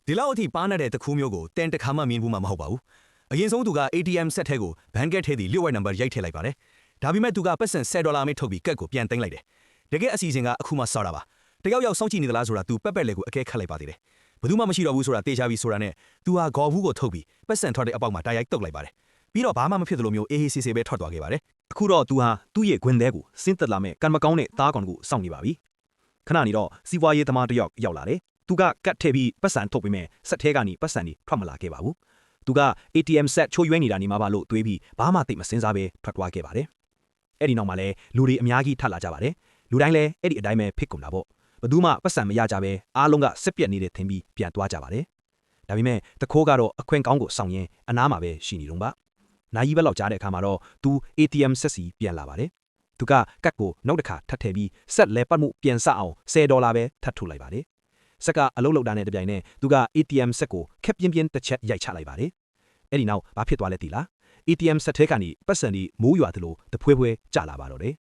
ဒီလောက်အထိပါနေတဲ့တခုမျိုးကိုတန်တခါမှမြင်ဘူးမှမဟုတ်ပါဘူးအရင်ဆုံးသူက ATM ဆက်ထဲကိုဘန်ကက်ထဲဒီလျှို့ဝှက်နံပါတ်ရိုက်ထည့်လိုက်ပါတယ်ဒါပေမဲ့သူကပတ်စံ$10အမိထုတ်ပြီးကက်ကိုပြန်သိမ်းလိုက်တယ်တကယ်အစီအစဉ်ကအခုမှစောတာပါတယောက်ယောက်စောင့်ကြည့်နေသလားဆိုတာသူပက်ပက်လေးကိုအကဲခတ်လိုက်ပါသေးတယ်ဘယ်သူမှမရှိတော့ဘူးဆိုတာတေချာပြီးဆိုတာနဲ့သူဟာဂေါ်ဘူးကိုထုတ်ပြီးပတ်စံထွက်တဲ့အပေါက်မှာတာရိုက်တုတ်လိုက်ပါတယ်ပြီးတော့ဘာမှမဖြစ်သလိုမျိုးအေးအေးဆေးဆေးပဲထွက်သွားခဲ့ပါတယ်အခုတော့သူဟာသူ့ရဲ့ခွင်ထဲကိုဆင်းသက်လာမဲ့ကံမကောင်းတဲ့သားကောင်ကိုစောင့်နေပါပြီခဏနေတော့စီးပွားရေးသမားတစ်ယောက်ရောက်လာတယ်သူကကတ်ထည့်ပြီးပတ်စံထုတ်ပြီးမဲ့ဆက်ထဲကနေပတ်စံတွေထွက်မလာခဲ့ပါဘူးသူက ATM ဆက်ချိုးရွဲနေတာနေမှာပါလို့တွေးပြီးဘာမှသိမစင်စားပဲထွက်သွားခဲ့ပါတယ်အဲ့ဒီနောက်မှာလဲလူတွေအများကြီးထပ်လာကြပါတယ်လူတိုင်းလည်းအဲ့ဒီအတိုင်းပဲဖြစ်ကုန်တာပေါ့ဘယ်သူမှပတ်စံမရကြပဲအားလုံးကစစ်ပြက်နေတဲ့ထင်ပြီးပြန်သွားကြပါတယ်ဒါပေမဲ့တခိုးကတော့အခွင့်ကောင်းကိုစောင့်ရင်းအနားမှာပဲရှိနေတော့ပါနိုင်ကြီးဘက်လောက်ကြားတဲ့အခါမှာတော့သူ ATM ဆက်စီပြန်လာပါတယ်သူကကတ်ကိုနောက်တစ်ခါထပ်ထည့်ပြီးဆက်လဲပတ်မှုပြန်ဆအောင်$10ပဲထပ်ထုတ်လိုက်ပါတယ်ဆက်ကအလုံးလောက်တာနဲ့တပြိုင်နက်သူက ATM ဆက်ကိုခက်ပြင်းပြင်းတစ်ချက်ရိုက်ချလိုက်ပါတယ်အဲ့ဒီနောက်ဘာဖြစ်သွားလဲသိလား ATM ဆက်ထဲကနေပတ်စံဒီမိုးရွာသလိုတဖွဲဖွဲကျလာပါတော့တယ်